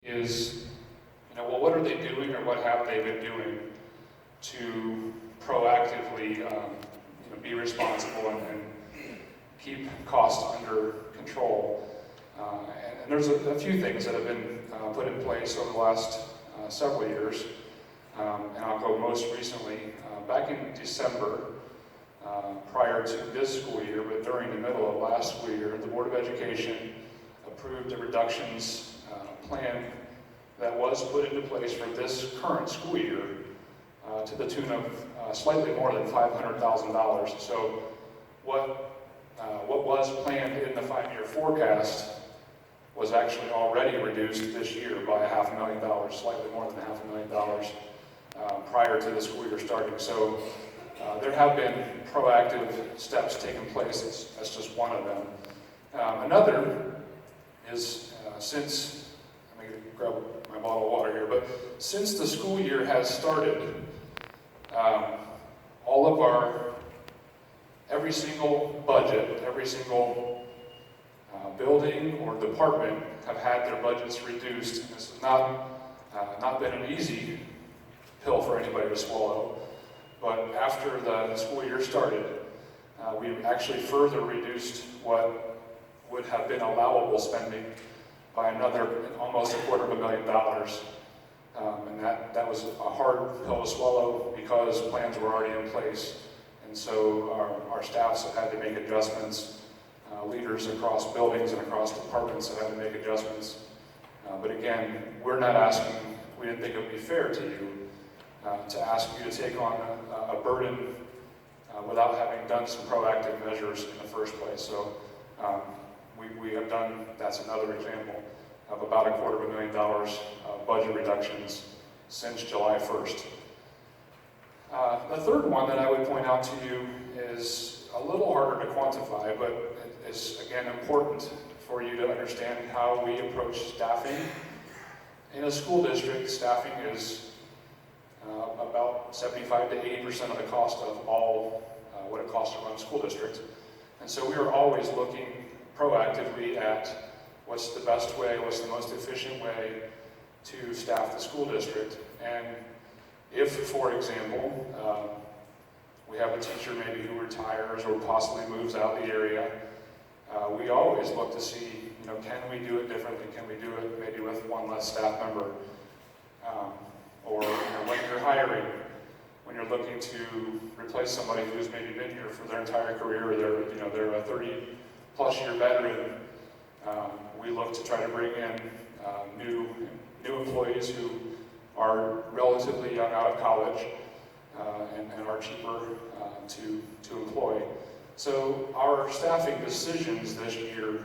is, well, what are they doing or what have they been doing to proactively be responsible and keep costs under control. And there's a few things that have been put in place over the last several years. And I'll go most recently, back in December, prior to this school year, but during the middle of last school year, the Board of Education approved a reductions plan that was put into place for this current school year to the tune of slightly more than $500,000. So what was planned in the 5-year forecast was actually already reduced this year by $500,000, slightly more than $500,000 prior to the school year starting. So there have been proactive steps taken place. That's just one of them. Another is since, let me grab my bottle of water here, but since the school year has started, all of every single budget, every single building or department have had their budgets reduced. And this has not been an easy pill for anybody to swallow. But after the school year started, we actually further reduced what would have been allowable spending by another almost $250,000. And that was a hard pill to swallow because plans were already in place. And so our staffs have had to make adjustments. Leaders across buildings and across departments have had to make adjustments. But again, we're not asking, we didn't think it would be fair to you to ask you to take on a burden without having done some proactive measures in the first place. So we have done, that's another example of about $250,000 of budget reductions since July 1st. The third one that I would point out to you is a little harder to quantify, but it's again important for you to understand how we approach staffing. In a school district, staffing is about 75 to 80% of the cost of all what it costs to run a school district. And so we are always looking proactively at what's the best way, what's the most efficient way to staff the school district. And if, for example, we have a teacher maybe who retires or possibly moves out the area, we always look to see, can we do it differently? Can we do it maybe with one less staff member? Or when you're hiring, when you're looking to replace somebody who's maybe been here for their entire career, or they're a 30-plus year veteran, we look to try to bring in new employees who are relatively young out of college and are cheaper to employ. So our staffing decisions this year,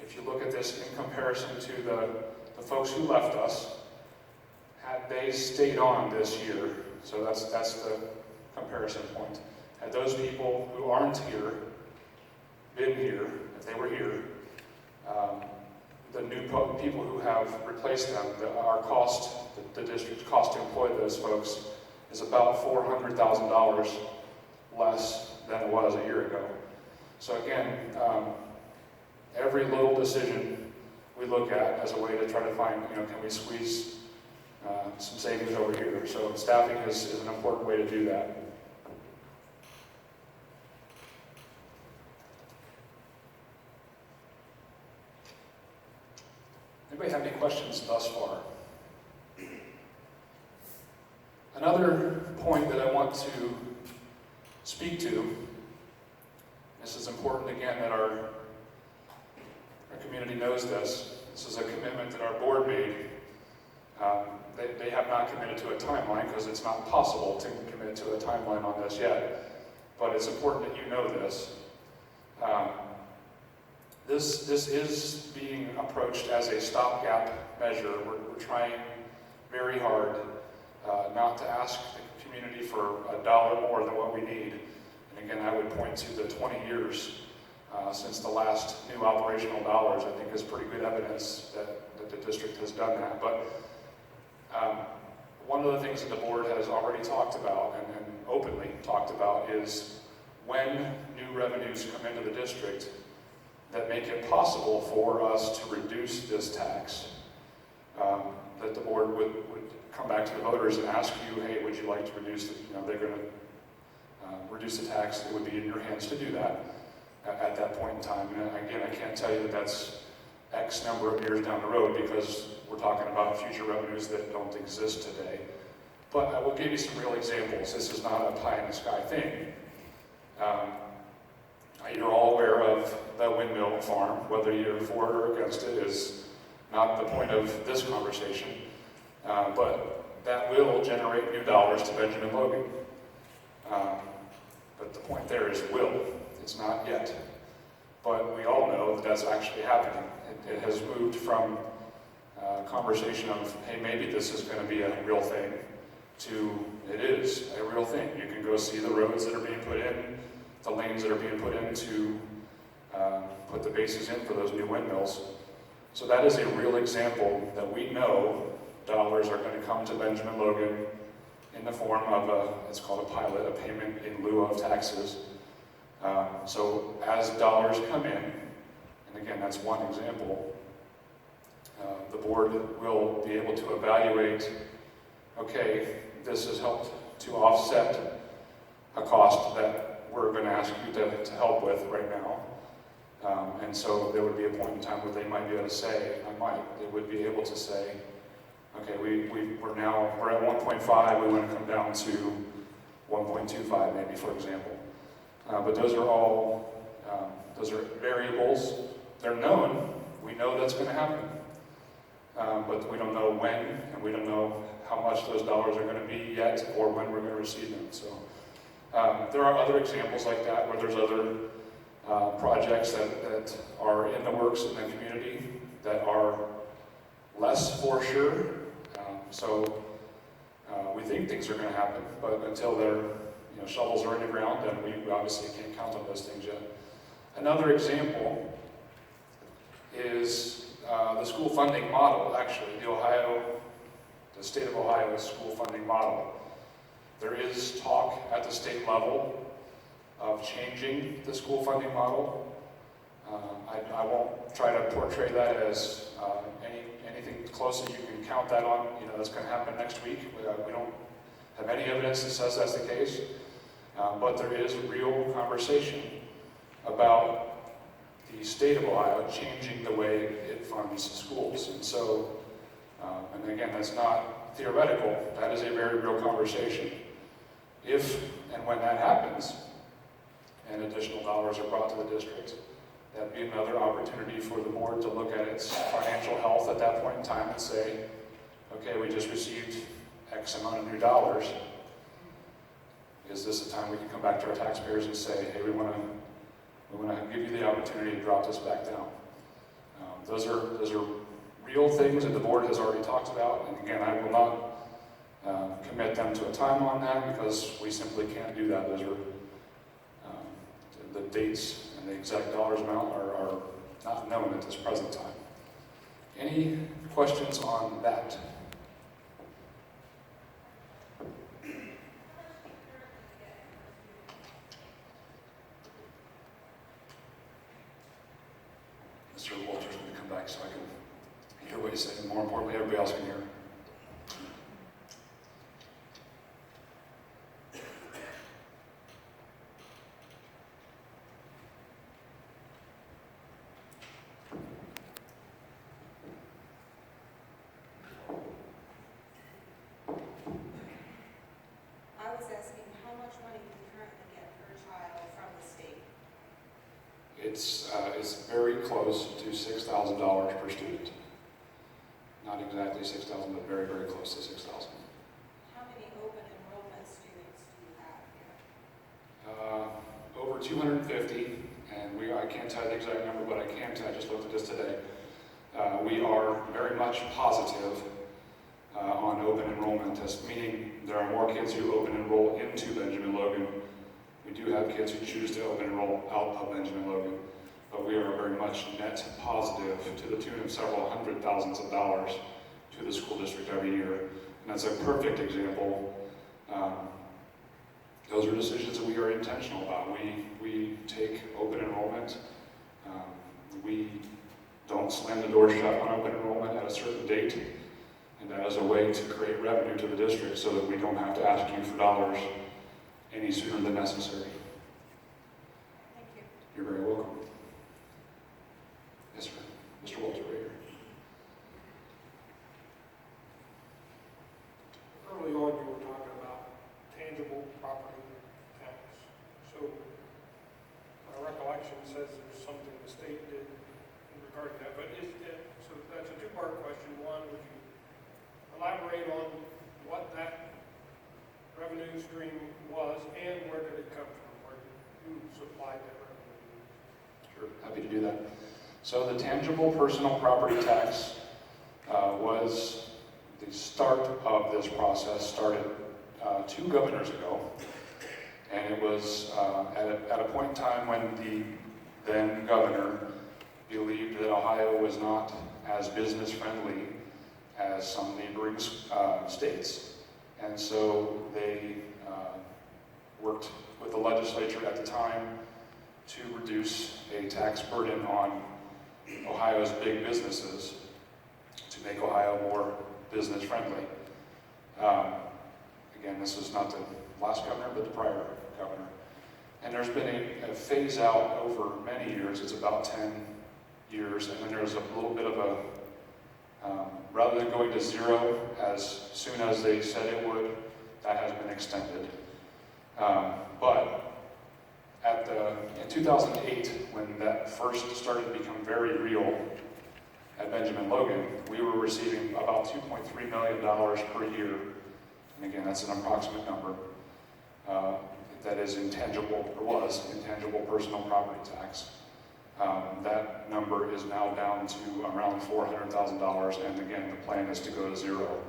if you look at this in comparison to the folks who left us, had they stayed on this year, so that's the comparison point. Had those people who aren't here been here, if they were here, the new people who have replaced them, our cost, the district's cost to employ those folks is about $400,000 less than it was a year ago. So again, every little decision we look at as a way to try to find, can we squeeze some savings over here? So staffing is an important way to do that. Anybody have any questions thus far? Another point that I want to speak to, this is important again that our community knows this. This is a commitment that our board made. They have not committed to a timeline because it's not possible to commit to a timeline on this yet, but it's important that you know this. This is being approached as a stopgap measure. We're trying very hard not to ask the community for $1 more than what we need. And again, I would point to the 20 years since the last new operational dollars. I think is pretty good evidence that the district has done that. But one of the things that the board has already talked about and openly talked about is when new revenues come into the district that make it possible for us to reduce reduce this tax, that the board would come back to the voters and ask you, hey, would you like to reduce the, they're going to reduce the tax. It would be in your hands to do that at that point in time. And again, I can't tell you that that's X number of years down the road, because we're talking about future revenues that don't exist today. But I will give you some real examples. This is not a pie-in-the-sky thing. You're all aware of the windmill farm. Whether you're for it or against it is not the point of this conversation. But that will generate new dollars to Benjamin Logan. But the point there is will. It's not yet. But we all know that that's actually happening. It has moved from a conversation of, hey, maybe this is going to be a real thing, to it is a real thing. You can go see the roads that are being put in, the lanes that are being put in to put the bases in for those new windmills. So that is a real example that we know dollars are going to come to Benjamin Logan in the form of it's called a pilot, a payment in lieu of taxes. So as dollars come in, and again, that's one example, the board will be able to evaluate, okay, this has helped to offset a cost that we're going to ask you to help with right now. And so there would be a point in time where they might be able to say, they would be able to say, okay, we're at 1.5, we want to come down to 1.25 maybe, for example. But those are all, those are variables. They're known. We know that's going to happen. But we don't know when, and we don't know how much those dollars are going to be yet, or when we're going to receive them. So there are other examples like that, where there's other projects that are in the works in the community that are less for sure. So we think things are going to happen, but until they're, shovels are in the ground, then we obviously can't count on those things yet. Another example is the school funding model, actually, the state of Ohio school funding model. There is talk at the state level of changing the school funding model. I won't try to portray that as anything close that you can count that on. That's going to happen next week. We don't have any evidence that says that's the case. But there is real conversation about the state of Ohio changing the way it funds schools. And so, and again, that's not theoretical. That is a very real conversation. If and when that happens, and additional dollars are brought to the district, that'd be another opportunity for the board to look at its financial health at that point in time and say, okay, we just received X amount of new dollars. Is this a time we can come back to our taxpayers and say, hey, we want to give you the opportunity to drop this back down? Those are real things that the board has already talked about, and again, I will not commit them to a time on that, because we simply can't do that. Those are the dates and the exact dollars amount are not known at this present time. Any questions on that? Mr. Walter's going to come back so I can hear what he's saying. More importantly, everybody else can hear. I was asking how much money we currently get per child from the state. It's very close to $6,000 per student. Not exactly 6,000, but very, very close to 6,000. How many open enrollment students do you have here? Over 250, and I can't tell you the exact number, but I can tell, I just looked at this today. We are very much positive on open enrollment, meaning there are more kids who open enroll into Benjamin Logan. We do have kids who choose to open enroll out of Benjamin Logan, but we are very much net positive to the tune of several hundred thousands of dollars to the school district every year. And that's a perfect example. Those are decisions that we are intentional about. We take open enrollment. We don't slam the door shut on open enrollment at a certain date, and that is a way to create revenue to the district so that we don't have to ask you for dollars any sooner than necessary. Thank you. You're very welcome. Yes, sir. Mr. Walter, right here. Early on, you were talking about tangible property tax. So my recollection says there's something the state did regarding that. But so that's a two-part question. One, would you elaborate on what that revenue stream was and where did it come from? Where did you supply that revenue? Sure, happy to do that. So the tangible personal property tax was the start of this process. Started 2 governors ago, and it was at a point in time when the then governor believed that Ohio was not as business friendly as some neighboring states, and so they worked with the legislature at the time to reduce a tax burden on Ohio's big businesses to make Ohio more business friendly. Again, this is not the last governor, but the prior governor. And there's been a phase out over many years. It's about 10 years, and then there's a little bit of a, rather than going to 0 as soon as they said it would, that has been extended. But in 2008, when that first started to become very real at Benjamin Logan, we were receiving about $2.3 million per year. And again, that's an approximate number. That is intangible, or was intangible personal property tax. That number is now down to around $400,000, and again, the plan is to go to 0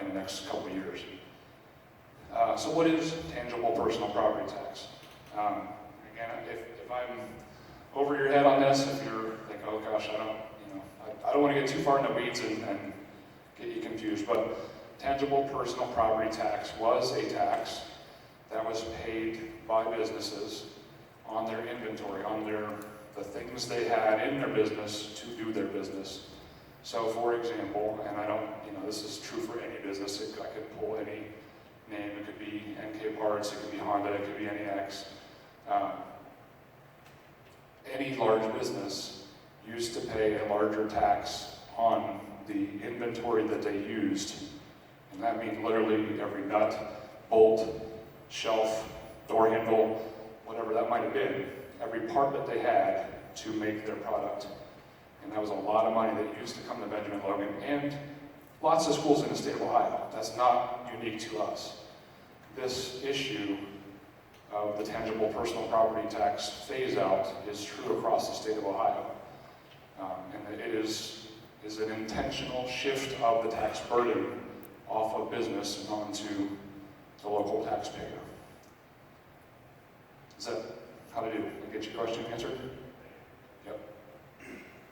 in the next couple of years. So what is tangible personal property tax? Again, if I'm over your head on this, if you're like, oh gosh, I don't want to get too far in the weeds and get you confused, but tangible personal property tax was a tax that was paid by businesses on their inventory, on the things they had in their business to do their business. So for example, and this is true for any business, I could pull any name, it could be NK Parts, it could be Honda, it could be NEX. Any large business used to pay a larger tax on the inventory that they used, and that means literally every nut, bolt, shelf, door handle, whatever that might have been, every part that they had to make their product. And that was a lot of money that used to come to Benjamin Logan and lots of schools in the state of Ohio. That's not unique to us. This issue of the tangible personal property tax phase out is true across the state of Ohio. And it is an intentional shift of the tax burden off of business and onto the local taxpayer. Is that how to do? Did I get your question answered? Yep.